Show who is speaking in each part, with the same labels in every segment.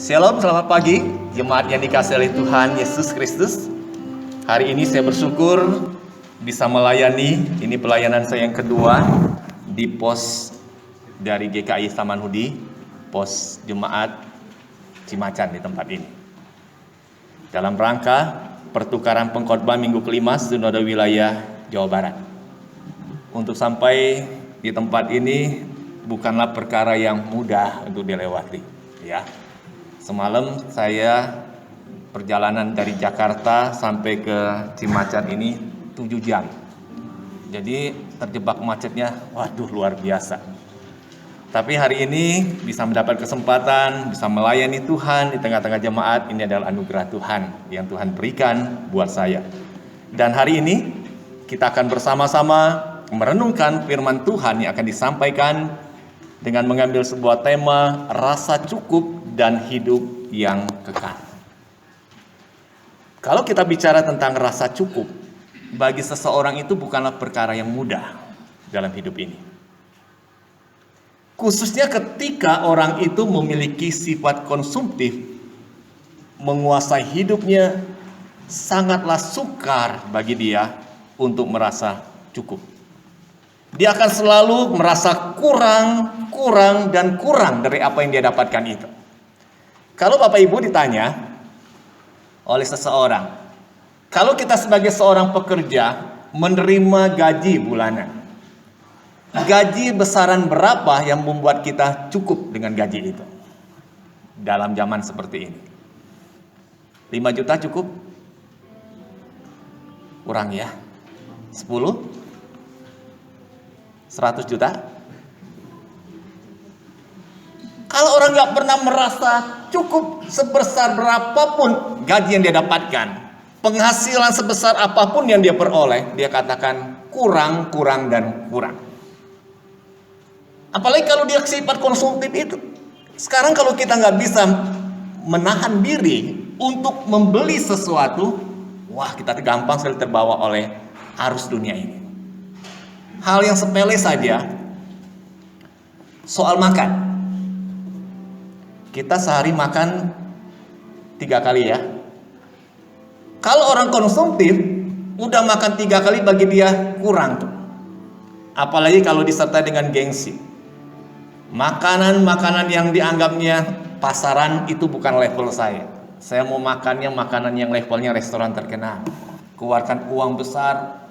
Speaker 1: Shalom, selamat pagi jemaat yang dikasihi oleh Tuhan Yesus Kristus. Hari ini saya bersyukur bisa melayani. Ini pelayanan saya yang kedua di pos dari GKI Samanhudi, pos jemaat Cimacan di tempat ini. Dalam rangka pertukaran pengkhotbah minggu kelima Sinode Wilayah Jawa Barat. Untuk sampai di tempat ini bukanlah perkara yang mudah untuk dilewati, ya. Semalam saya perjalanan dari Jakarta sampai ke Cimacan ini 7 jam. Jadi terjebak macetnya, waduh luar biasa. Tapi hari ini bisa mendapat kesempatan, bisa melayani Tuhan di tengah-tengah jemaat, ini adalah anugerah Tuhan yang Tuhan berikan buat saya. Dan hari ini kita akan bersama-sama merenungkan firman Tuhan yang akan disampaikan dengan mengambil sebuah tema rasa cukup dan hidup yang kekal. Kalau kita bicara tentang rasa cukup, bagi seseorang itu bukanlah perkara yang mudah dalam hidup ini. Khususnya ketika orang itu memiliki sifat konsumtif, menguasai hidupnya, sangatlah sukar bagi dia untuk merasa cukup. Dia akan selalu merasa kurang dari apa yang dia dapatkan itu. Kalau Bapak Ibu ditanya oleh seseorang, kalau kita sebagai seorang pekerja menerima gaji bulanan, gaji besaran berapa yang membuat kita cukup dengan gaji itu? Dalam zaman seperti ini 5 juta cukup? Kurang ya? 10? 100 juta? Kalau orang gak pernah merasa cukup sebesar berapapun gaji yang dia dapatkan, penghasilan sebesar apapun yang dia peroleh, dia katakan kurang. Apalagi kalau dia sifat konsumtif itu. Sekarang kalau kita gak bisa menahan diri untuk membeli sesuatu, wah kita gampang sekali terbawa oleh arus dunia ini. Hal yang sepele saja, soal makan. Kita sehari makan 3 kali ya. Kalau orang konsumtif, udah makan 3 kali bagi dia kurang tuh. Apalagi kalau disertai dengan gengsi. Makanan-makanan yang dianggapnya pasaran itu bukan level saya. Saya mau makannya makanan yang levelnya restoran terkenal. Keluarkan uang besar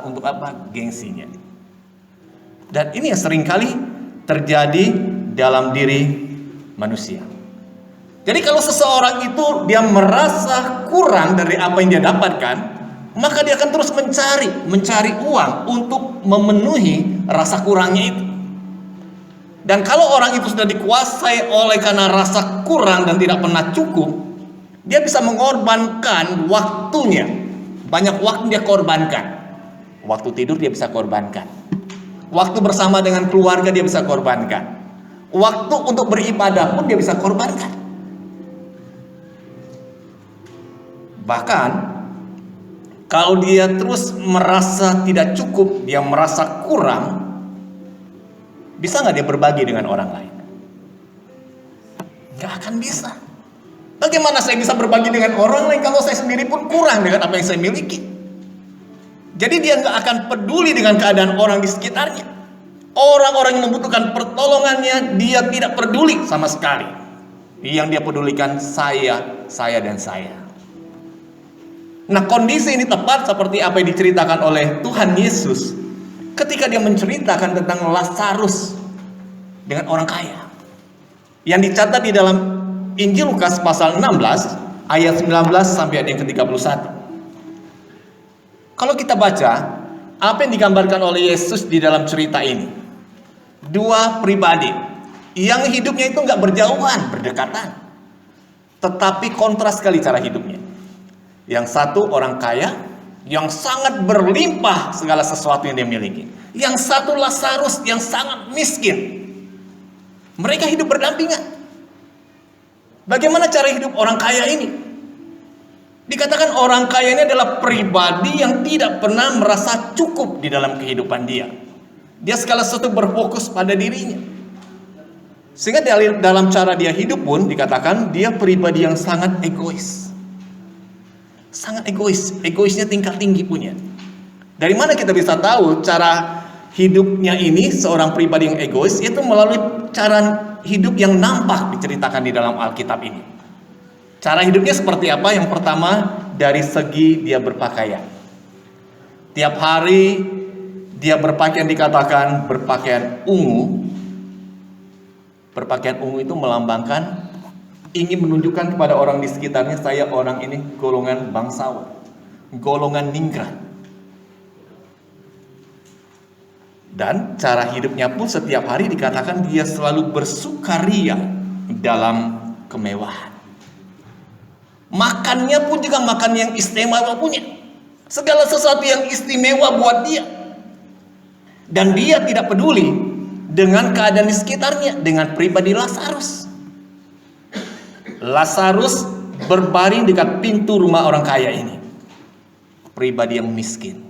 Speaker 1: untuk apa? Gengsinya. Dan ini yang seringkali terjadi dalam diri manusia. Jadi kalau seseorang itu dia merasa kurang dari apa yang dia dapatkan, maka dia akan terus mencari uang untuk memenuhi rasa kurangnya itu. Dan kalau orang itu sudah dikuasai oleh karena rasa kurang dan tidak pernah cukup, dia bisa mengorbankan waktunya. Banyak waktu dia korbankan. Waktu tidur dia bisa korbankan. Waktu bersama dengan keluarga dia bisa korbankan. Waktu untuk beribadah pun dia bisa korbankan. Bahkan kalau dia terus merasa tidak cukup, dia merasa kurang, bisa gak dia berbagi dengan orang lain? Gak akan bisa. Bagaimana saya bisa berbagi dengan orang lain kalau saya sendiri pun kurang dengan apa yang saya miliki? Jadi dia gak akan peduli dengan keadaan orang di sekitarnya. Orang-orang yang membutuhkan pertolongannya, dia tidak peduli sama sekali. Yang dia pedulikan saya dan saya. Nah, kondisi ini tepat seperti apa yang diceritakan oleh Tuhan Yesus ketika dia menceritakan tentang Lazarus dengan orang kaya. Yang dicatat di dalam Injil Lukas pasal 16 ayat 19 sampai ayat yang ke-31. Kalau kita baca apa yang digambarkan oleh Yesus di dalam cerita ini, 2 pribadi yang hidupnya itu nggak berjauhan, berdekatan, tetapi kontras sekali cara hidupnya. Yang satu orang kaya yang sangat berlimpah segala sesuatu yang dia miliki. Yang satu Lazarus yang sangat miskin. Mereka hidup berdampingan. Bagaimana cara hidup orang kaya ini? Dikatakan orang kaya ini adalah pribadi yang tidak pernah merasa cukup di dalam kehidupan dia. Dia segala sesuatu berfokus pada dirinya. Sehingga dalam cara dia hidup pun dikatakan dia pribadi yang sangat egois. Sangat egois, egoisnya tingkat tinggi punya. Dari mana kita bisa tahu cara hidupnya ini seorang pribadi yang egois? Itu melalui cara hidup yang nampak diceritakan di dalam Alkitab ini. Cara hidupnya seperti apa? Yang pertama, dari segi dia berpakaian. Tiap hari dia berpakaian, dikatakan berpakaian ungu. Berpakaian ungu itu melambangkan, ingin menunjukkan kepada orang di sekitarnya, saya orang ini golongan bangsawan, golongan ningrat. Dan cara hidupnya pun setiap hari dikatakan dia selalu bersukaria dalam kemewahan. Makannya pun juga makan yang istimewa punya. Segala sesuatu yang istimewa buat dia. Dan dia tidak peduli dengan keadaan di sekitarnya, dengan pribadi Lazarus. Lazarus berbaring dekat pintu rumah orang kaya ini. Pribadi yang miskin.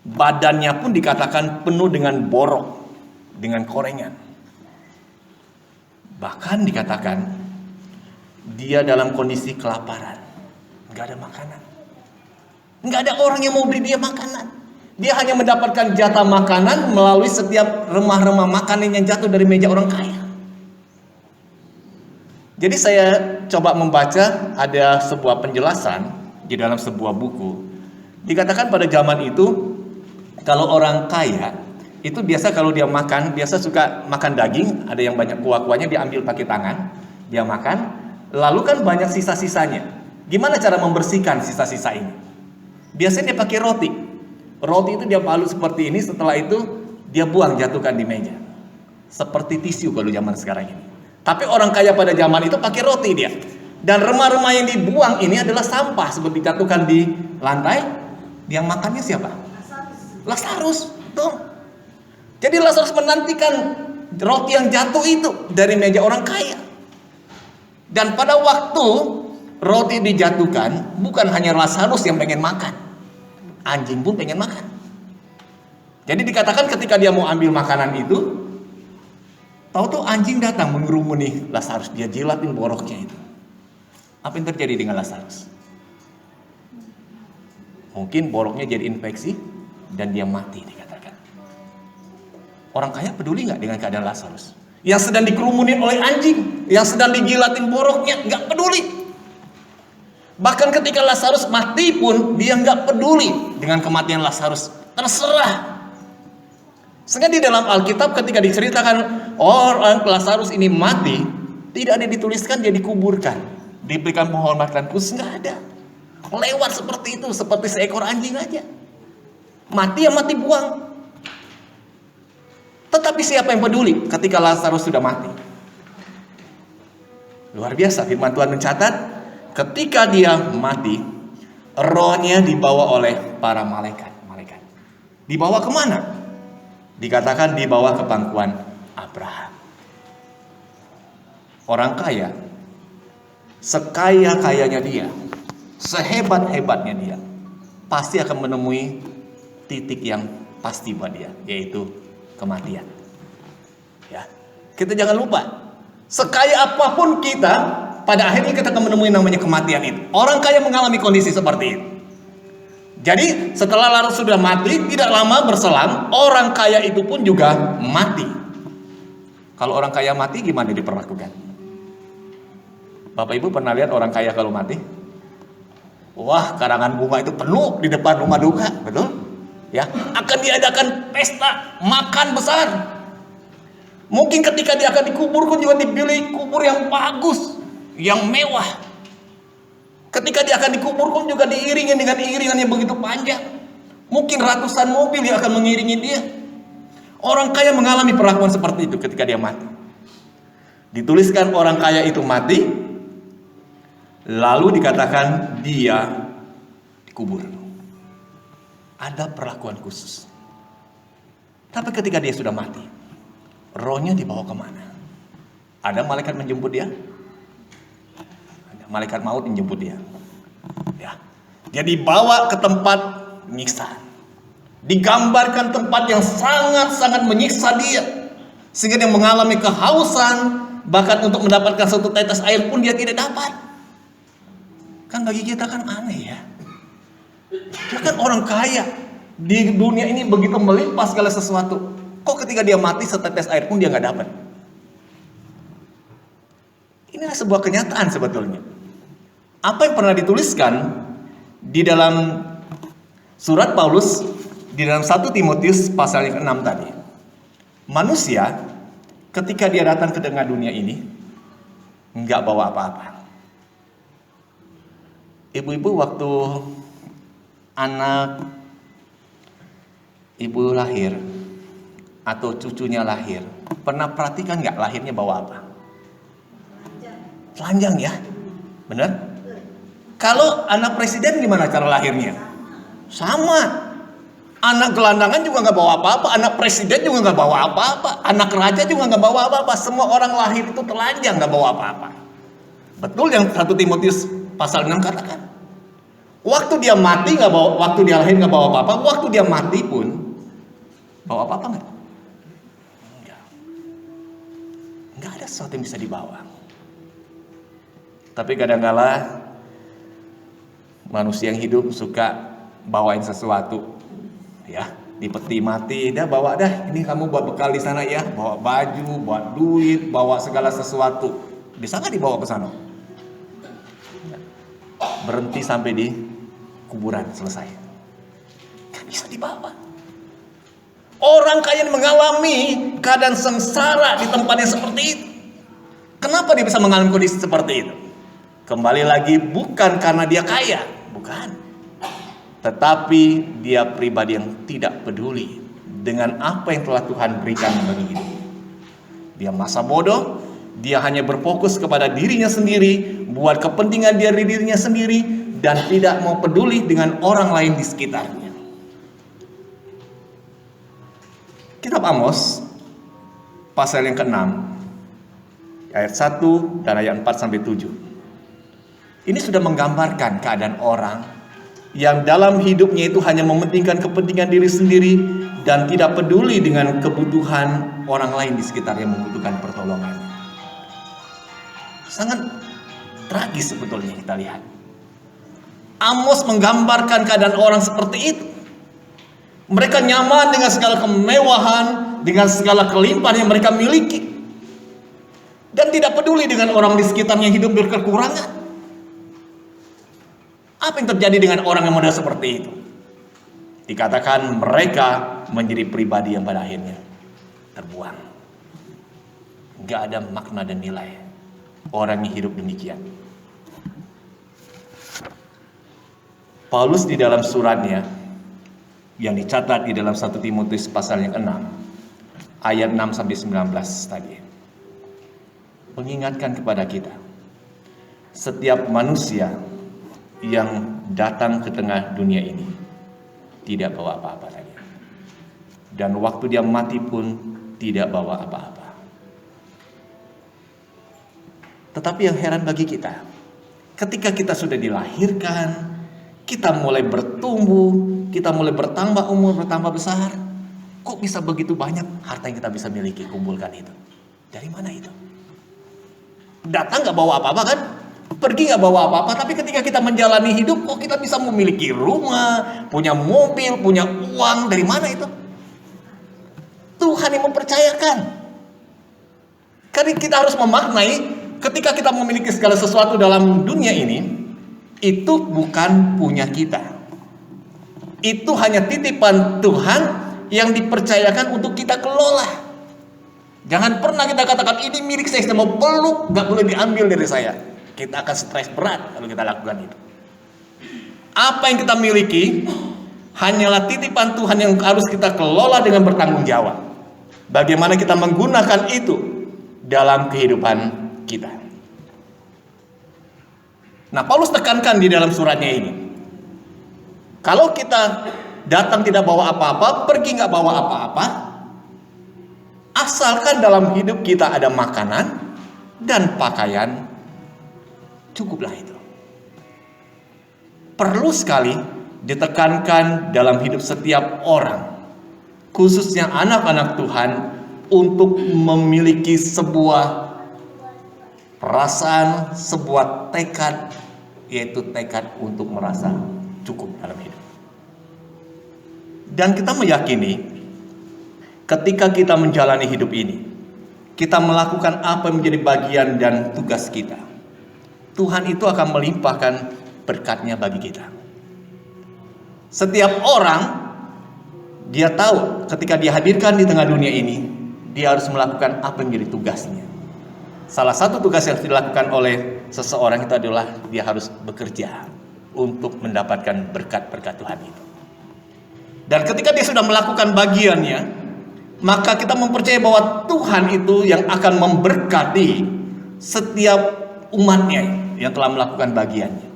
Speaker 1: Badannya pun dikatakan penuh dengan borok, dengan korengan. Bahkan dikatakan dia dalam kondisi kelaparan, nggak ada makanan, nggak ada orang yang mau beri dia makanan. Dia hanya mendapatkan jatah makanan melalui setiap remah-remah makanan yang jatuh dari meja orang kaya. Jadi saya coba membaca, ada sebuah penjelasan di dalam sebuah buku. Dikatakan pada zaman itu, kalau orang kaya itu biasa kalau dia makan, biasa suka makan daging, ada yang banyak kuah-kuahnya, dia ambil pakai tangan, dia makan, lalu kan banyak sisa-sisanya. Gimana cara membersihkan sisa-sisa ini? Biasanya dia pakai roti. Roti itu dia balut seperti ini, setelah itu dia buang, jatuhkan di meja. Seperti tisu kalau zaman sekarang ini. Tapi orang kaya pada zaman itu pakai roti dia. Dan remah-remah yang dibuang ini adalah sampah, seperti dijatuhkan di lantai. Yang makannya siapa? Lazarus. Tuh. Jadi Lazarus menantikan roti yang jatuh itu dari meja orang kaya. Dan pada waktu roti dijatuhkan, bukan hanya Lazarus yang pengen makan, anjing pun pengen makan. Jadi dikatakan ketika dia mau ambil makanan itu, tahu-tahu anjing datang mengerumuni Lazarus, dia jilatin boroknya itu. Apa yang terjadi dengan Lazarus? Mungkin boroknya jadi infeksi dan dia mati, dikatakan. Orang kaya peduli nggak dengan keadaan Lazarus? Yang sedang dikerumunin oleh anjing, yang sedang dijilatin boroknya, nggak peduli. Bahkan ketika Lazarus mati pun dia nggak peduli dengan kematian Lazarus, terserah. Sehingga di dalam Alkitab ketika diceritakan orang Lazarus ini mati, tidak ada dituliskan dia dikuburkan, diberikan penghormatan khusus, nggak ada. Lewat seperti itu, seperti seekor anjing aja. Mati ya mati, buang. Tetapi siapa yang peduli ketika Lazarus sudah mati? Luar biasa, firman Tuhan mencatat, ketika dia mati, rohnya dibawa oleh para malaikat. Dibawa kemana? Dikatakan dibawa ke pangkuan Abraham. Orang kaya, sekaya-kayanya dia, sehebat-hebatnya dia, pasti akan menemui titik yang pasti buat dia, yaitu kematian. Ya, kita jangan lupa, sekaya apapun kita, pada akhirnya kita akan menemui namanya kematian itu. Orang kaya mengalami kondisi seperti itu. Jadi setelah Lazarus sudah mati, tidak lama berselang, orang kaya itu pun juga mati. Kalau orang kaya mati gimana diperlakukan? Bapak Ibu pernah lihat orang kaya kalau mati? Wah, karangan bunga itu penuh di depan rumah duka, betul? Ya, akan diadakan pesta makan besar. Mungkin ketika dia akan dikubur pun juga dipilih kubur yang bagus, yang mewah. Ketika dia akan dikubur pun juga diiringi dengan iringan yang begitu panjang. Mungkin ratusan mobil yang akan mengiringi dia. Orang kaya mengalami perlakuan seperti itu ketika dia mati. Dituliskan orang kaya itu mati, lalu dikatakan dia dikubur. Ada perlakuan khusus. Tapi ketika dia sudah mati, rohnya dibawa kemana? Ada malaikat menjemput dia? Malaikat maut menjemput dia. Ya. Dia dibawa ke tempat penyiksaan. Digambarkan tempat yang sangat-sangat menyiksa dia. Sehingga dia mengalami kehausan, bahkan untuk mendapatkan satu tetes air pun dia tidak dapat. Kan bagi kita kan aneh ya. Dia kan orang kaya, di dunia ini begitu melimpah segala sesuatu. Kok ketika dia mati setetes air pun dia nggak dapat? Inilah sebuah kenyataan sebetulnya. Apa yang pernah dituliskan di dalam surat Paulus di dalam 1 Timotius pasal yang 6 tadi. Manusia ketika dia datang ke tengah dunia ini nggak bawa apa-apa. Ibu-ibu waktu anak ibu lahir atau cucunya lahir, pernah perhatikan nggak lahirnya bawa apa? Telanjang ya, benar? Kalau anak presiden gimana cara lahirnya? Sama. Anak gelandangan juga nggak bawa apa-apa, anak presiden juga nggak bawa apa-apa, anak raja juga nggak bawa apa-apa. Semua orang lahir itu telanjang, nggak bawa apa-apa. Betul yang 1 Timotius pasal 6 katakan. Waktu dia mati nggak bawa, waktu dia lahir nggak bawa apa-apa, waktu dia mati pun bawa apa-apa nggak? Nggak ada sesuatu yang bisa dibawa. Tapi kadang-kala manusia yang hidup suka bawain sesuatu, ya, di peti mati, dah bawa dah, ini kamu buat bekal di sana ya, bawa baju, bawa duit, bawa segala sesuatu. Bisa nggak dibawa ke sana? Berhenti sampai di kuburan, selesai. Nggak bisa dibawa. Orang kaya mengalami keadaan sengsara di tempat yang seperti itu. Kenapa dia bisa mengalami kondisi seperti itu? Kembali lagi, bukan karena dia kaya, bukan. Tetapi dia pribadi yang tidak peduli dengan apa yang telah Tuhan berikan bagi hidup. Dia masa bodoh, dia hanya berfokus kepada dirinya sendiri, buat kepentingan dirinya sendiri, dan tidak mau peduli dengan orang lain di sekitarnya. Kitab Amos, pasal yang ke-6, ayat 1 dan ayat 4-7. Ini sudah menggambarkan keadaan orang yang dalam hidupnya itu hanya mementingkan kepentingan diri sendiri dan tidak peduli dengan kebutuhan orang lain di sekitar yang membutuhkan pertolongan. Sangat tragis sebetulnya kita lihat. Amos menggambarkan keadaan orang seperti itu. Mereka nyaman dengan segala kemewahan, dengan segala kelimpahan yang mereka miliki, dan tidak peduli dengan orang di sekitarnya hidup berkekurangan. Apa yang terjadi dengan orang yang model seperti itu? Dikatakan mereka menjadi pribadi yang pada akhirnya terbuang. Gak ada makna dan nilai orang yang hidup demikian. Paulus di dalam suratnya yang dicatat di dalam 1 Timotius pasal yang 6 ayat 6-19 tadi mengingatkan kepada kita, setiap manusia yang datang ke tengah dunia ini tidak bawa apa-apa tadi. Dan waktu dia mati pun tidak bawa apa-apa. Tetapi yang heran bagi kita, ketika kita sudah dilahirkan, kita mulai bertumbuh, kita mulai bertambah umur, bertambah besar, kok bisa begitu banyak harta yang kita bisa miliki, kumpulkan itu? Dari mana itu? Datang gak bawa apa-apa kan? Pergi gak bawa apa-apa, tapi ketika kita menjalani hidup, kok kita bisa memiliki rumah, punya mobil, punya uang, dari mana itu? Tuhan yang mempercayakan. Karena kita harus memaknai, ketika kita memiliki segala sesuatu dalam dunia ini, itu bukan punya kita. Itu hanya titipan Tuhan yang dipercayakan untuk kita kelola. Jangan pernah kita katakan, ini milik saya mau peluk, gak boleh diambil dari saya. Kita akan stres berat kalau kita lakukan itu. Apa yang kita miliki hanyalah titipan Tuhan yang harus kita kelola dengan bertanggung jawab. Bagaimana kita menggunakan itu dalam kehidupan kita. Nah, Paulus tekankan di dalam suratnya ini, kalau kita datang tidak bawa apa-apa, pergi nggak bawa apa-apa, asalkan dalam hidup kita ada makanan dan pakaian, cukuplah itu. Perlu sekali ditekankan dalam hidup setiap orang, khususnya anak-anak Tuhan, untuk memiliki sebuah perasaan, sebuah tekad, yaitu tekad untuk merasa cukup dalam hidup. Dan kita meyakini ketika kita menjalani hidup ini, kita melakukan apa yang menjadi bagian dan tugas kita, Tuhan itu akan melimpahkan berkatnya bagi kita. Setiap orang, dia tahu ketika dia hadirkan di tengah dunia ini, dia harus melakukan apa yang menjadi tugasnya. Salah satu tugas yang dilakukan oleh seseorang itu adalah dia harus bekerja untuk mendapatkan berkat-berkat Tuhan itu. Dan ketika dia sudah melakukan bagiannya, maka kita mempercayai bahwa Tuhan itu yang akan memberkati setiap umatnya yang telah melakukan bagiannya.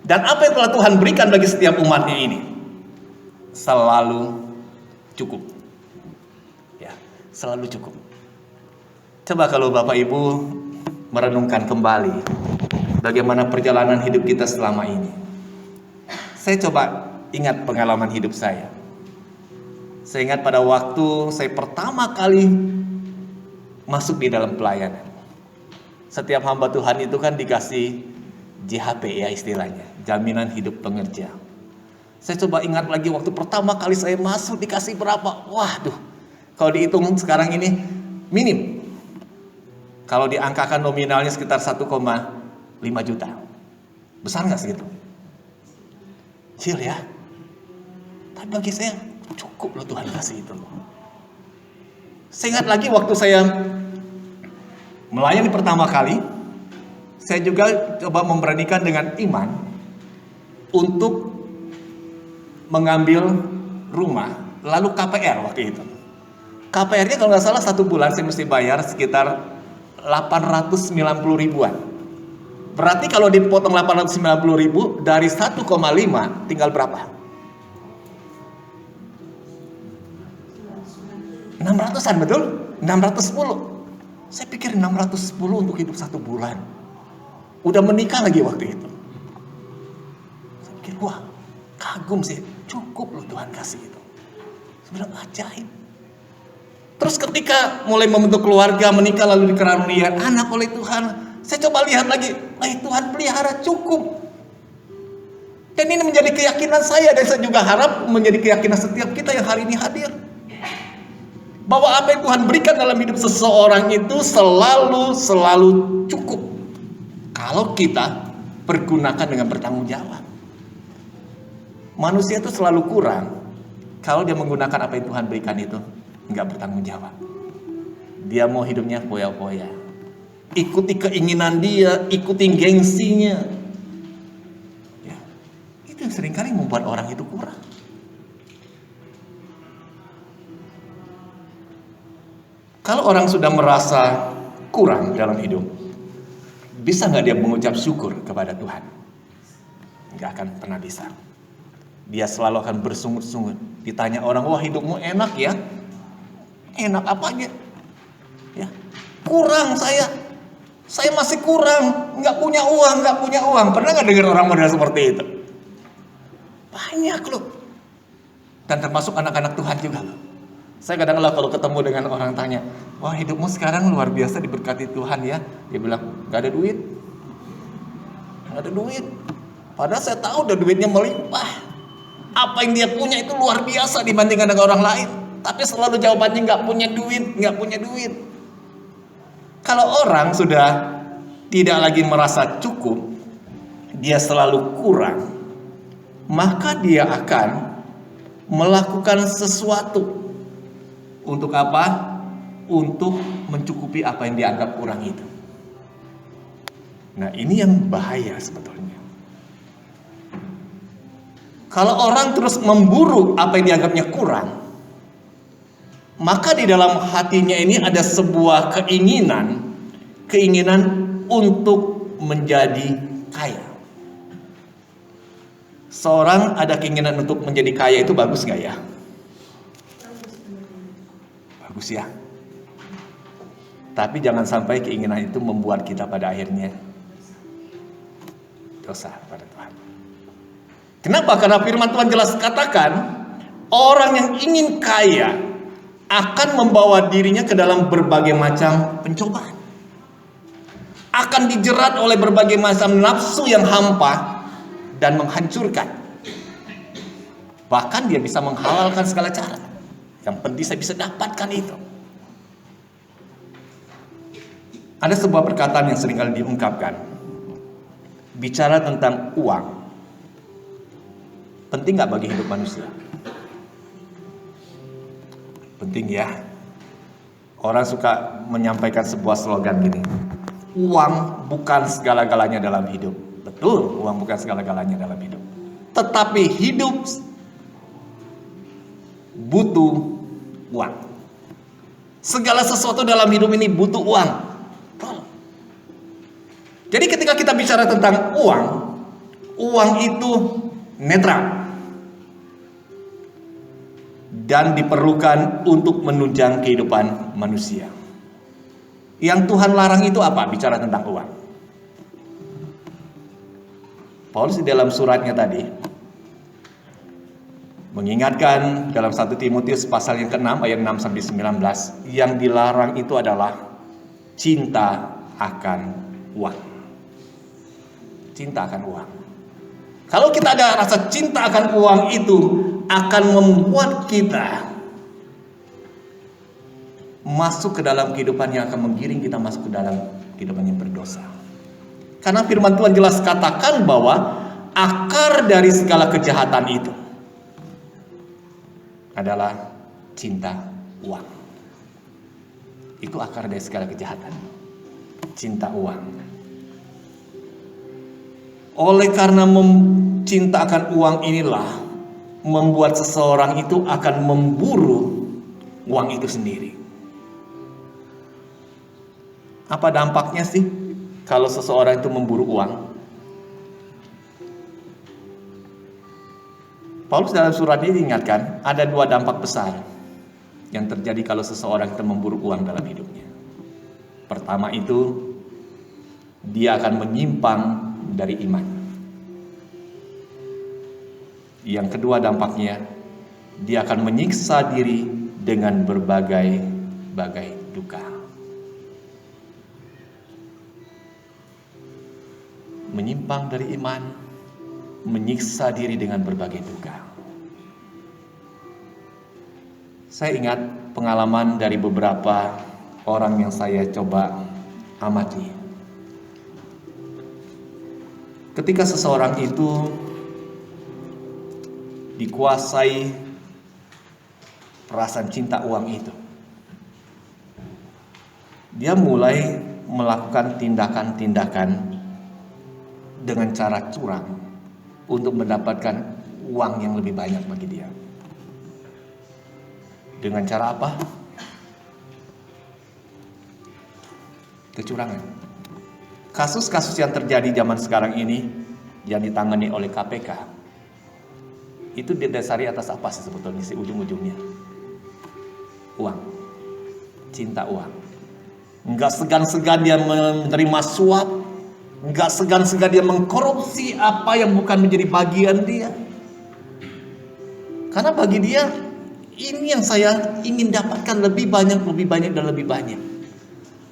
Speaker 1: Dan apa yang telah Tuhan berikan bagi setiap umatnya ini selalu cukup. Ya, selalu cukup. Coba kalau Bapak Ibu merenungkan kembali bagaimana perjalanan hidup kita selama ini. Saya coba ingat pengalaman hidup saya. Saya ingat pada waktu saya pertama kali masuk di dalam pelayanan. Setiap hamba Tuhan itu kan dikasih JHP ya istilahnya, jaminan hidup pengerja. Saya coba ingat lagi waktu pertama kali saya masuk dikasih berapa? Waduh, kalau dihitung sekarang ini minim. Kalau diangkakan nominalnya sekitar 1,5 juta. Besar nggak segitu? Kecil ya. Tapi bagi saya cukup loh Tuhan kasih itu. Saya ingat lagi waktu saya melayani pertama kali, saya juga coba memberanikan dengan iman untuk mengambil rumah, lalu KPR waktu itu. KPR-nya kalau nggak salah 1 bulan saya mesti bayar sekitar 890 ribuan. Berarti kalau dipotong 890 ribu dari 1,5 tinggal berapa? 600-an betul? 610. Saya pikir 610 untuk hidup 1 bulan. Udah menikah lagi waktu itu. Saya pikir wah kagum sih, cukup loh Tuhan kasih itu. Saya bilang ajaib. Terus ketika mulai membentuk keluarga, menikah lalu dikaruniai anak oleh Tuhan, saya coba lihat lagi, Tuhan pelihara cukup. Dan ini menjadi keyakinan saya dan saya juga harap menjadi keyakinan setiap kita yang hari ini hadir. Bahwa apa yang Tuhan berikan dalam hidup seseorang itu selalu cukup. Kalau kita pergunakan dengan bertanggung jawab. Manusia itu selalu kurang kalau dia menggunakan apa yang Tuhan berikan itu nggak bertanggung jawab. Dia mau hidupnya foya-foya, ikuti keinginan dia, ikuti gengsinya. Ya, itu yang seringkali membuat orang itu kurang. Kalau orang sudah merasa kurang dalam hidup, bisa nggak dia mengucap syukur kepada Tuhan? Nggak akan pernah bisa. Dia selalu akan bersungut-sungut. Ditanya orang, wah hidupmu enak ya? Enak apanya? Ya, kurang saya masih kurang, nggak punya uang. Pernah nggak dengar orang model seperti itu? Banyak loh. Dan termasuk anak-anak Tuhan juga loh. Saya kadang-kadang kalau ketemu dengan orang tanya, wah hidupmu sekarang luar biasa diberkati Tuhan ya. Dia bilang, nggak ada duit. Padahal saya tahu udah duitnya melimpah. Apa yang dia punya itu luar biasa dibandingkan dengan orang lain. Tapi selalu jawabannya nggak punya duit. Kalau orang sudah tidak lagi merasa cukup, dia selalu kurang, maka dia akan melakukan sesuatu. Untuk apa? Untuk mencukupi apa yang dianggap kurang itu. Nah, ini yang bahaya sebetulnya. Kalau orang terus memburu apa yang dianggapnya kurang, maka di dalam hatinya ini ada sebuah keinginan untuk menjadi kaya. Seorang ada keinginan untuk menjadi kaya itu bagus nggak ya? Bagus ya. Tapi jangan sampai keinginan itu membuat kita pada akhirnya dosa pada Tuhan. Kenapa? Karena firman Tuhan jelas katakan, orang yang ingin kaya akan membawa dirinya ke dalam berbagai macam pencobaan. Akan dijerat oleh berbagai macam nafsu yang hampa dan menghancurkan. Bahkan dia bisa menghalalkan segala cara. Yang penting saya bisa dapatkan itu. Ada sebuah perkataan yang seringkali diungkapkan. Bicara tentang uang. Penting gak bagi hidup manusia? Penting ya. Orang suka menyampaikan sebuah slogan gini. Uang bukan segala-galanya dalam hidup. Betul, uang bukan segala-galanya dalam hidup. Tetapi hidup butuh uang. Segala sesuatu dalam hidup ini butuh uang. Jadi ketika kita bicara tentang uang, uang itu netral dan diperlukan untuk menunjang kehidupan manusia. Yang Tuhan larang itu apa? Bicara tentang uang. Paulus di dalam suratnya tadi mengingatkan dalam 1 Timotius pasal yang ke-6 ayat 6 sampai 19, yang dilarang itu adalah cinta akan uang. Cinta akan uang. Kalau kita ada rasa cinta akan uang itu akan membuat kita masuk ke dalam kehidupan yang akan menggiring kita masuk ke dalam kehidupan yang berdosa. Karena firman Tuhan jelas katakan bahwa akar dari segala kejahatan itu adalah cinta uang. Itu akar dari segala kejahatan. Cinta uang. Oleh karena mencintakan uang inilah membuat seseorang itu akan memburu uang itu sendiri. Apa dampaknya sih kalau seseorang itu memburu uang? Paulus dalam surat ini diingatkan ada 2 dampak besar yang terjadi kalau seseorang itu memburu uang dalam hidupnya. Pertama itu, dia akan menyimpang dari iman. Yang kedua dampaknya, dia akan menyiksa diri dengan berbagai duka. Menyimpang dari iman, menyiksa diri dengan berbagai duka. Saya ingat pengalaman dari beberapa orang yang saya coba amati. Ketika seseorang itu dikuasai perasaan cinta uang itu, dia mulai melakukan tindakan-tindakan dengan cara curang untuk mendapatkan uang yang lebih banyak bagi dia. Dengan cara apa? Kecurangan. Kasus-kasus yang terjadi zaman sekarang ini yang ditangani oleh KPK itu didasari atas apa sih sebetulnya sih ujung-ujungnya? Uang. Cinta uang. Enggak segan-segan dia menerima suap, enggak segan-segan dia mengkorupsi apa yang bukan menjadi bagian dia. Karena bagi dia ini yang saya ingin dapatkan lebih banyak dan lebih banyak.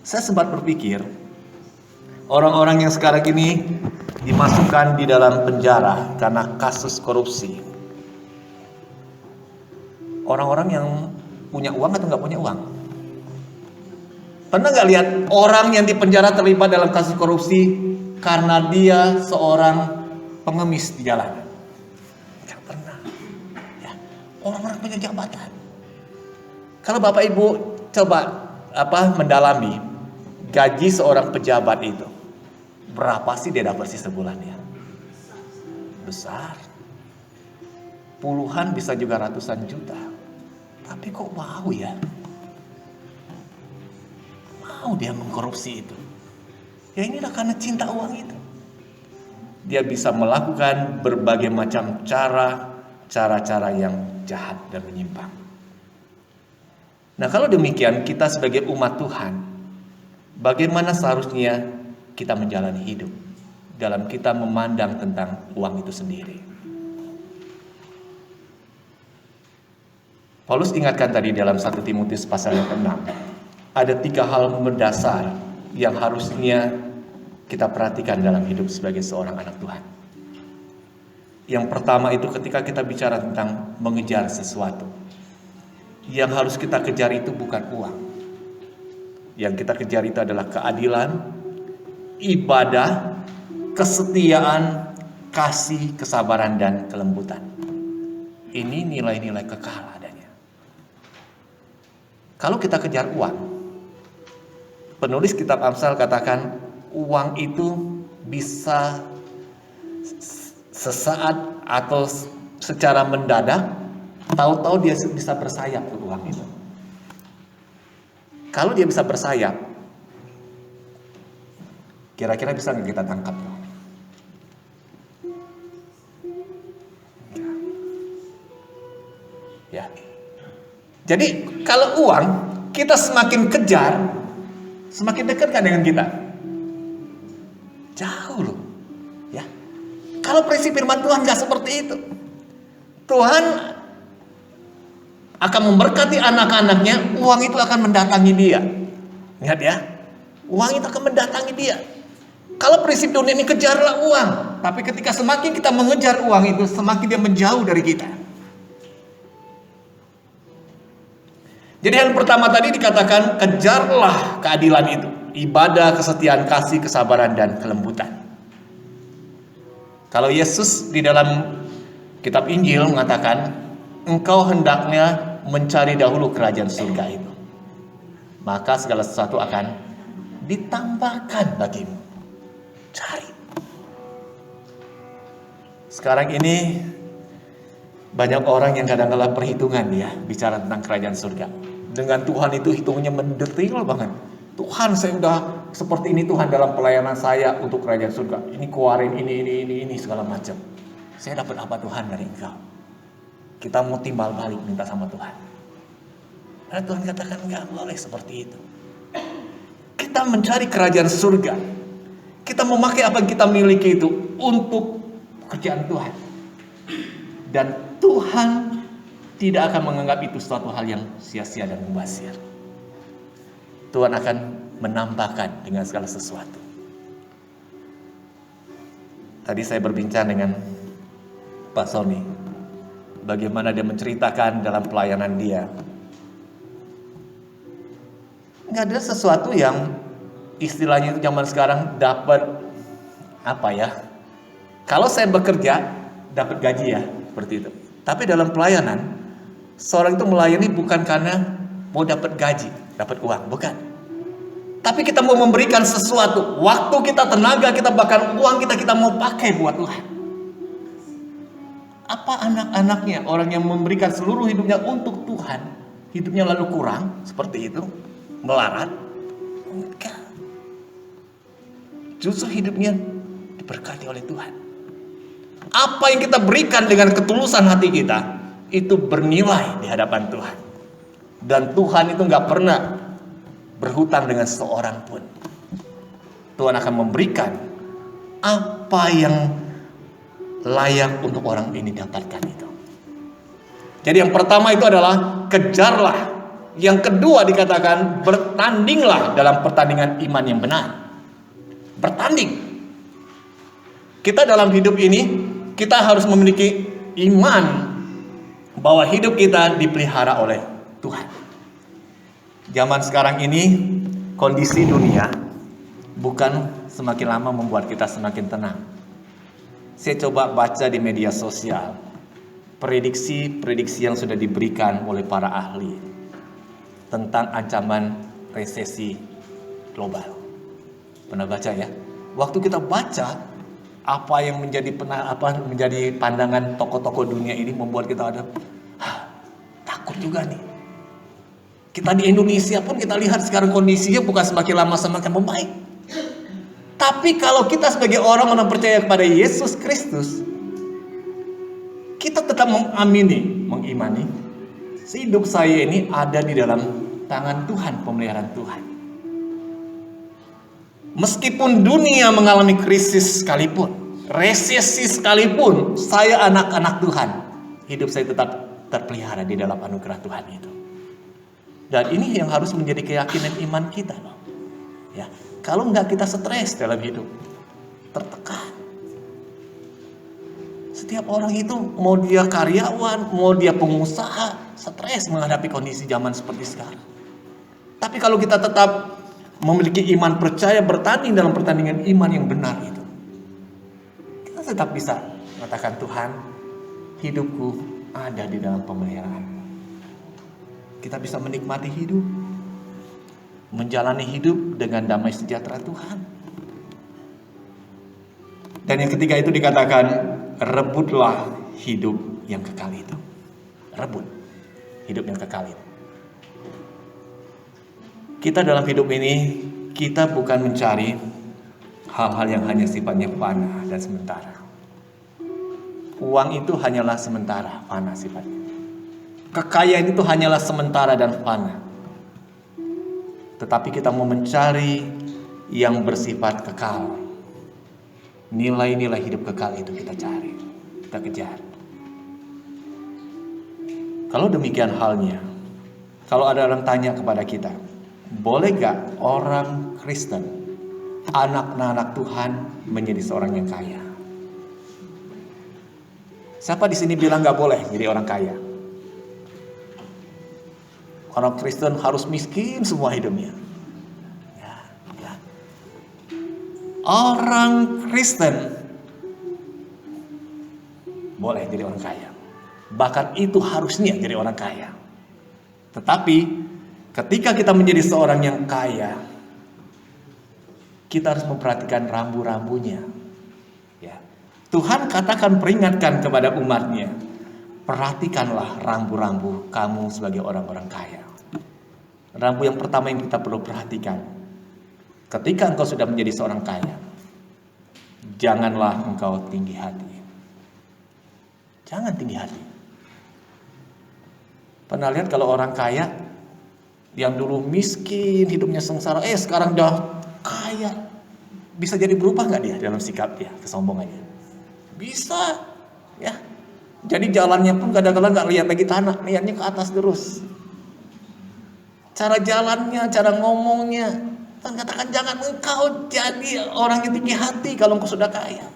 Speaker 1: Saya sempat berpikir orang-orang yang sekarang ini dimasukkan di dalam penjara karena kasus korupsi. Orang-orang yang punya uang atau nggak punya uang? Pernah nggak lihat orang yang dipenjara terlibat dalam kasus korupsi karena dia seorang pengemis di jalanan? Nggak pernah. Ya, orang-orang punya jabatan. Kalau Bapak Ibu coba mendalami gaji seorang pejabat itu, berapa sih dia dapat sih sebulannya? Besar. Puluhan bisa juga ratusan juta. Tapi kok mau ya? Mau dia mengkorupsi itu? Ya inilah karena cinta uang itu. Dia bisa melakukan berbagai macam cara-cara yang jahat dan menyimpang. Nah kalau demikian kita sebagai umat Tuhan, bagaimana seharusnya kita menjalani hidup dalam kita memandang tentang uang itu sendiri? Paulus ingatkan tadi dalam 1 Timotius pasal yang ke-6, ada 3 hal mendasar yang harusnya kita perhatikan dalam hidup sebagai seorang anak Tuhan. Yang pertama itu ketika kita bicara tentang mengejar sesuatu, yang harus kita kejar itu bukan uang. Yang kita kejar itu adalah keadilan, ibadah, kesetiaan, kasih, kesabaran, dan kelembutan. Ini nilai-nilai kekal adanya. Kalau kita kejar uang, penulis kitab Amsal katakan uang itu bisa sesaat atau secara mendadak, tahu-tahu dia bisa bersayap tuh uang itu. Kalau dia bisa bersayap, kira-kira bisa nggak kita tangkap? Ya. Jadi kalau uang kita semakin kejar, semakin dekat kan dengan kita? Jauh loh. Ya. Kalau prinsip firman Tuhan nggak seperti itu. Tuhan akan memberkati anak-anaknya, uang itu akan mendatangi dia. Ingat ya, uang itu akan mendatangi dia. Kalau prinsip dunia ini kejarlah uang, tapi ketika semakin kita mengejar uang itu, semakin dia menjauh dari kita. Jadi hal pertama tadi dikatakan kejarlah keadilan itu, ibadah, kesetiaan, kasih, kesabaran, dan kelembutan. Kalau Yesus di dalam kitab Injil mengatakan, engkau hendaknya mencari dahulu kerajaan surga itu, maka segala sesuatu akan ditambahkan bagimu. Cari. Sekarang ini banyak orang yang kadang-kadang perhitungan ya, bicara tentang kerajaan surga. Dengan Tuhan itu hitungannya mendetail banget. Tuhan, saya udah seperti ini Tuhan dalam pelayanan saya untuk kerajaan surga. Ini keluarin ini segala macam. Saya dapat apa Tuhan dari Engkau? Kita mau timbal balik minta sama Tuhan. Karena Tuhan katakan enggak boleh seperti itu. Kita mencari kerajaan surga. Kita memakai apa yang kita miliki itu untuk pekerjaan Tuhan. Dan Tuhan tidak akan menganggap itu suatu hal yang sia-sia dan mubazir. Tuhan akan menambahkan dengan segala sesuatu. Tadi saya berbincang dengan Pak Sony, bagaimana dia menceritakan dalam pelayanan dia. Nggak ada sesuatu yang istilahnya itu zaman sekarang dapat apa ya? Kalau saya bekerja dapat gaji ya, seperti itu. Tapi dalam pelayanan, seorang itu melayani bukan karena mau dapat gaji, dapat uang, bukan. Tapi kita mau memberikan sesuatu, waktu kita, tenaga kita, bahkan uang kita mau pakai buat Tuhan. Apa anak-anaknya orang yang memberikan seluruh hidupnya untuk Tuhan, hidupnya lalu kurang seperti itu, melarat? Enggak. Justru hidupnya diberkati oleh Tuhan. Apa yang kita berikan dengan ketulusan hati kita, itu bernilai di hadapan Tuhan. Dan Tuhan itu gak pernah berhutang dengan seorang pun. Tuhan akan memberikan apa yang layak untuk orang ini dapatkan itu. Jadi yang pertama itu adalah kejarlah. Yang kedua dikatakan bertandinglah dalam pertandingan iman yang benar. Bertanding. Kita dalam hidup ini, kita harus memiliki iman bahwa hidup kita dipelihara oleh Tuhan. Zaman sekarang ini kondisi dunia bukan semakin lama membuat kita semakin tenang. Saya coba baca di media sosial prediksi yang sudah diberikan oleh para ahli tentang ancaman resesi global. Pernah baca ya? Waktu kita baca apa yang menjadi pandangan tokoh-tokoh dunia ini membuat kita ada takut juga nih. Kita di Indonesia pun kita lihat sekarang kondisinya bukan semakin lama semakin membaik. Tapi kalau kita sebagai orang yang percaya kepada Yesus Kristus, kita tetap mengimani hidup saya ini ada di dalam tangan Tuhan, pemeliharaan Tuhan. Meskipun dunia mengalami krisis sekalipun, resesi sekalipun, saya anak-anak Tuhan, hidup saya tetap terpelihara di dalam anugerah Tuhan itu. Dan ini yang harus menjadi keyakinan iman kita loh. Ya, kalau enggak kita stres dalam hidup, tertekan. Setiap orang itu, mau dia karyawan, mau dia pengusaha, stres menghadapi kondisi zaman seperti sekarang. Tapi kalau kita tetap memiliki iman percaya, bertanding dalam pertandingan iman yang benar itu, kita tetap bisa mengatakan, Tuhan, hidupku ada di dalam pemeliharaan. Kita bisa menikmati hidup, menjalani hidup dengan damai sejahtera Tuhan. Dan yang ketiga itu dikatakan, rebutlah hidup yang kekal itu. Rebut hidup yang kekal itu. Kita dalam hidup ini, kita bukan mencari hal-hal yang hanya sifatnya fana dan sementara. Uang itu hanyalah sementara, fana sifatnya. Kekayaan itu hanyalah sementara dan fana. Tetapi kita mau mencari yang bersifat kekal. Nilai-nilai hidup kekal itu kita cari, kita kejar. Kalau demikian halnya, kalau ada orang tanya kepada kita, boleh gak orang Kristen, anak-anak Tuhan menjadi seorang yang kaya? Siapa di sini bilang gak boleh jadi orang kaya? Orang Kristen harus miskin semua hidupnya. Orang Kristen boleh jadi orang kaya. Bahkan itu harusnya jadi orang kaya. Tetapi ketika kita menjadi seorang yang kaya, kita harus memperhatikan rambu-rambunya. Ya. Tuhan katakan, peringatkan kepada umatnya, perhatikanlah rambu-rambu kamu sebagai orang-orang kaya. Rambu yang pertama yang kita perlu perhatikan, ketika engkau sudah menjadi seorang kaya, janganlah engkau tinggi hati. Jangan tinggi hati. Pernah lihat kalau orang kaya yang dulu miskin, hidupnya sengsara, sekarang udah kaya, bisa jadi berubah nggak dia dalam sikap dia, kesombongannya? Bisa, ya. Jadi jalannya pun kadang-kadang nggak lihat lagi tanah, lihatnya ke atas terus. Cara jalannya, cara ngomongnya, Tuhan katakan jangan engkau jadi orang yang tinggi hati kalau engkau sudah kaya.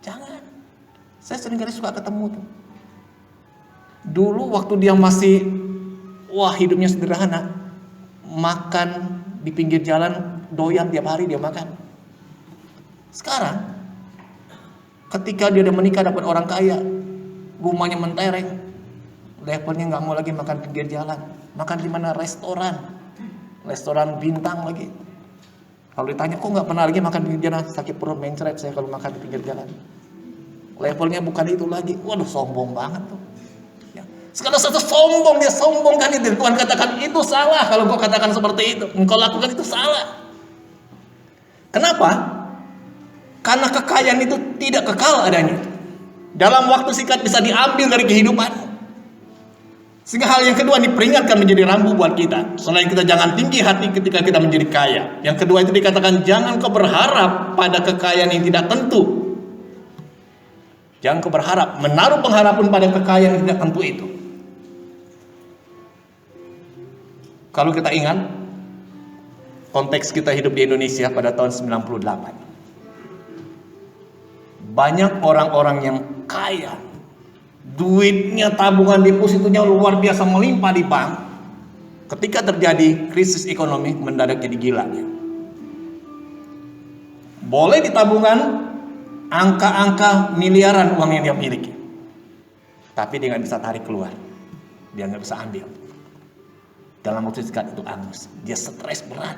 Speaker 1: Jangan. Saya sering kali suka ketemu tuh. Dulu waktu dia masih hidupnya sederhana, makan di pinggir jalan, doyan tiap hari dia makan. Sekarang ketika dia udah menikah dapat orang kaya, rumahnya mentereng, levelnya nggak mau lagi makan pinggir jalan, makan di mana? Restoran bintang lagi. Kalau ditanya, kok nggak pernah lagi makan di pinggir jalan? Sakit perut, mencret saya kalau makan di pinggir jalan. Levelnya bukan itu lagi. Waduh, sombong banget tuh. Ya. Sekarang satu sombong, dia sombongkan itu. Tuhan katakan itu salah kalau kau katakan seperti itu. Engkau lakukan itu salah. Kenapa? Karena kekayaan itu tidak kekal adanya. Dalam waktu singkat bisa diambil dari kehidupan. Sehingga hal yang kedua diperingatkan menjadi rambu buat kita. Selain kita jangan tinggi hati ketika kita menjadi kaya. Yang kedua itu dikatakan jangan kau berharap pada kekayaan yang tidak tentu. Jangan kau berharap, menaruh pengharapan pada kekayaan yang tidak tentu itu. Kalau kita ingat konteks kita hidup di Indonesia pada tahun 98. Banyak orang-orang yang kaya, duitnya, tabungan depositonya luar biasa melimpah di bank. Ketika terjadi krisis ekonomi, mendadak jadi gila dia. Boleh di tabungan angka-angka miliaran uang yang dia miliki, tapi dia nggak bisa tarik keluar, dia nggak bisa ambil. Dalam waktu singkat itu angus, dia stres berat.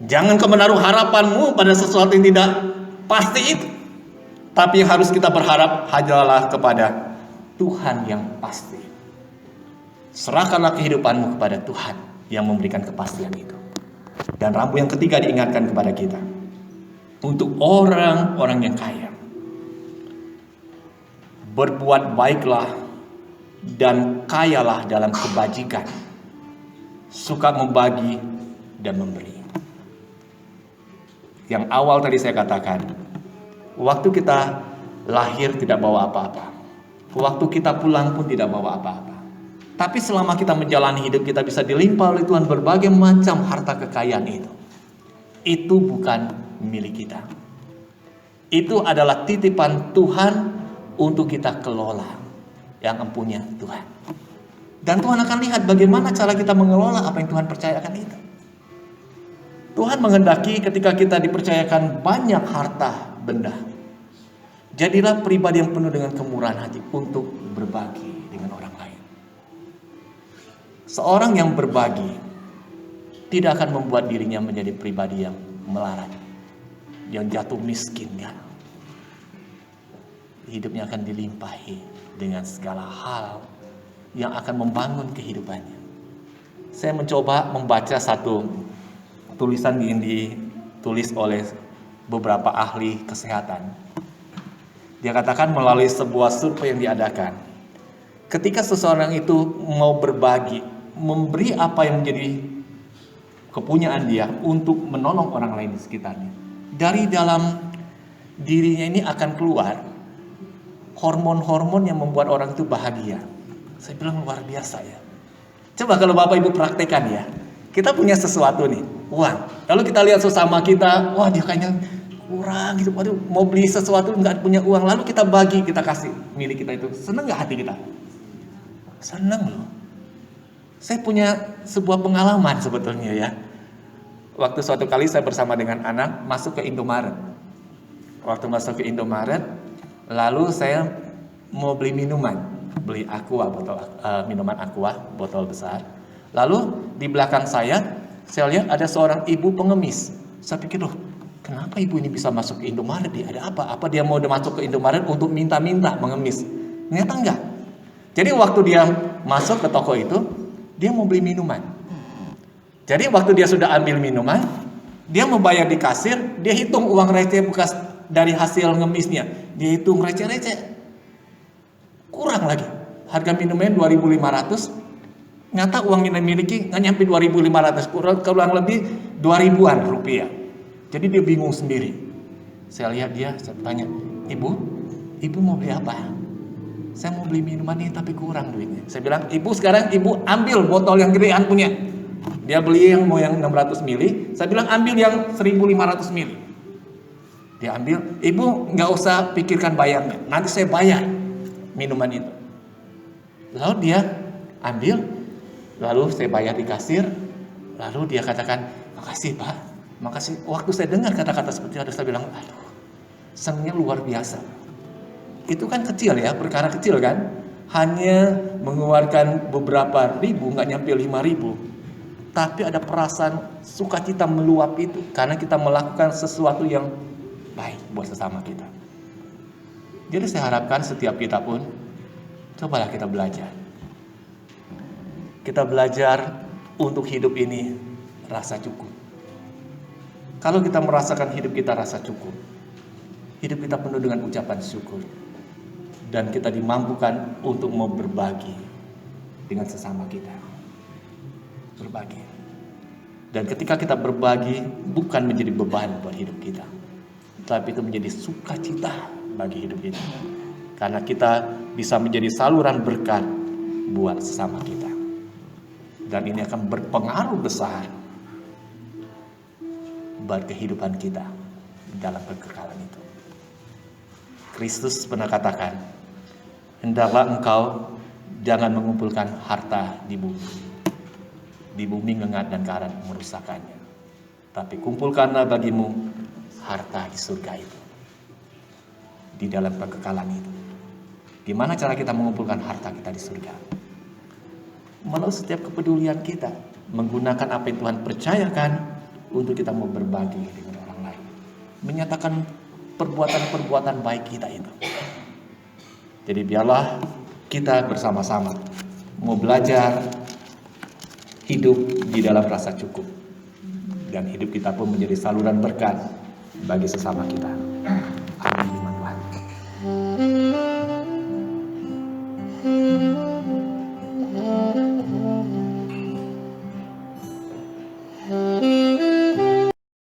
Speaker 1: Jangan kau menaruh harapanmu pada sesuatu yang tidak pasti itu. Tapi yang harus kita berharap hanyalah kepada Tuhan yang pasti. Serahkanlah kehidupanmu kepada Tuhan yang memberikan kepastian itu. Dan rambu yang ketiga diingatkan kepada kita. Untuk orang-orang yang kaya, berbuat baiklah dan kayalah dalam kebajikan, suka membagi dan memberi. Yang awal tadi saya katakan, waktu kita lahir tidak bawa apa-apa. Waktu kita pulang pun tidak bawa apa-apa. Tapi selama kita menjalani hidup, kita bisa dilimpah oleh Tuhan berbagai macam harta kekayaan itu. Itu bukan milik kita. Itu adalah titipan Tuhan untuk kita kelola, yang empunya Tuhan. Dan Tuhan akan lihat bagaimana cara kita mengelola apa yang Tuhan percayakan itu. Tuhan menghendaki ketika kita dipercayakan banyak harta benda, jadilah pribadi yang penuh dengan kemurahan hati untuk berbagi dengan orang lain. Seorang yang berbagi tidak akan membuat dirinya menjadi pribadi yang melarat, yang jatuh miskin, kan? Hidupnya akan dilimpahi dengan segala hal yang akan membangun kehidupannya. Saya mencoba membaca satu tulisan yang ditulis oleh beberapa ahli kesehatan. Dia katakan melalui sebuah survei yang diadakan, ketika seseorang itu mau berbagi, memberi apa yang menjadi kepunyaan dia untuk menolong orang lain di sekitarnya, dari dalam dirinya ini akan keluar hormon-hormon yang membuat orang itu bahagia. Saya bilang luar biasa ya. Coba kalau Bapak Ibu praktekkan ya. Kita punya sesuatu nih, uang. Lalu kita lihat sesama kita, wah dia kayaknya kurang gitu. Waduh, mau beli sesuatu nggak punya uang. Lalu kita bagi, kita kasih milik kita itu. Seneng nggak hati kita? Seneng loh. Saya punya sebuah pengalaman sebetulnya ya. Waktu suatu kali saya bersama dengan anak masuk ke Indomaret. Waktu masuk ke Indomaret, lalu saya mau beli minuman, beli aqua, minuman aqua, botol besar. Lalu di belakang saya lihat ada seorang ibu pengemis. Saya pikir, loh, kenapa ibu ini bisa masuk ke Indomaret? Ada apa? Apa dia mau masuk ke Indomaret untuk minta-minta mengemis? Ternyata enggak. Jadi waktu dia masuk ke toko itu, dia mau beli minuman. Jadi waktu dia sudah ambil minuman, dia mau bayar di kasir, dia hitung uang receh bekas dari hasil ngemisnya. Dia hitung receh-receh. Kurang lagi. Harga minumnya 2.500. Nyata uang yang dimiliki nggak nyampe 2.500. Kurang lebih 2.000-an rupiah. Jadi dia bingung sendiri. Saya lihat dia, saya tanya, Ibu mau beli apa? Saya mau beli minuman ini tapi kurang duitnya. Saya bilang, Ibu sekarang Ibu ambil botol yang gedean punya. Dia beli yang mau yang 600 mili. Saya bilang ambil yang 1.500 mili. Dia ambil, Ibu nggak usah pikirkan bayarnya. Nanti saya bayar minuman itu. Lalu dia ambil, lalu saya bayar di kasir. Lalu dia katakan, makasih Pak, makasih. Waktu saya dengar kata-kata seperti itu, saya bilang, aduh, senangnya luar biasa. Itu kan kecil ya, perkara kecil kan. Hanya mengeluarkan beberapa ribu, nggak nyampe 5.000. Tapi ada perasaan sukacita meluap itu karena kita melakukan sesuatu yang baik buat sesama kita. Jadi saya harapkan setiap kita pun cobalah kita belajar. Kita belajar untuk hidup ini rasa cukup. Kalau kita merasakan hidup kita rasa cukup, hidup kita penuh dengan ucapan syukur, dan kita dimampukan untuk mau berbagi dengan sesama kita. Berbagi. Dan ketika kita berbagi, bukan menjadi beban buat hidup kita, tapi itu menjadi sukacita bagi hidup kita. Karena kita bisa menjadi saluran berkat buat sesama kita. Dan ini akan berpengaruh besar buat kehidupan kita dalam kekekalan itu. Kristus pernah katakan, hendaklah engkau jangan mengumpulkan harta di bumi. Di bumi ngengat dan karat merusakannya. Tapi kumpulkanlah bagimu harta di surga itu. Di dalam kekekalan itu. Gimana cara kita mengumpulkan harta kita di surga? Melalui setiap kepedulian kita. Menggunakan apa yang Tuhan percayakan untuk kita mau berbagi dengan orang lain. Menyatakan perbuatan-perbuatan baik kita itu. Jadi biarlah kita bersama-sama mau belajar hidup di dalam rasa cukup. Dan hidup kita pun menjadi saluran berkat bagi sesama kita. Amin. Tuhan.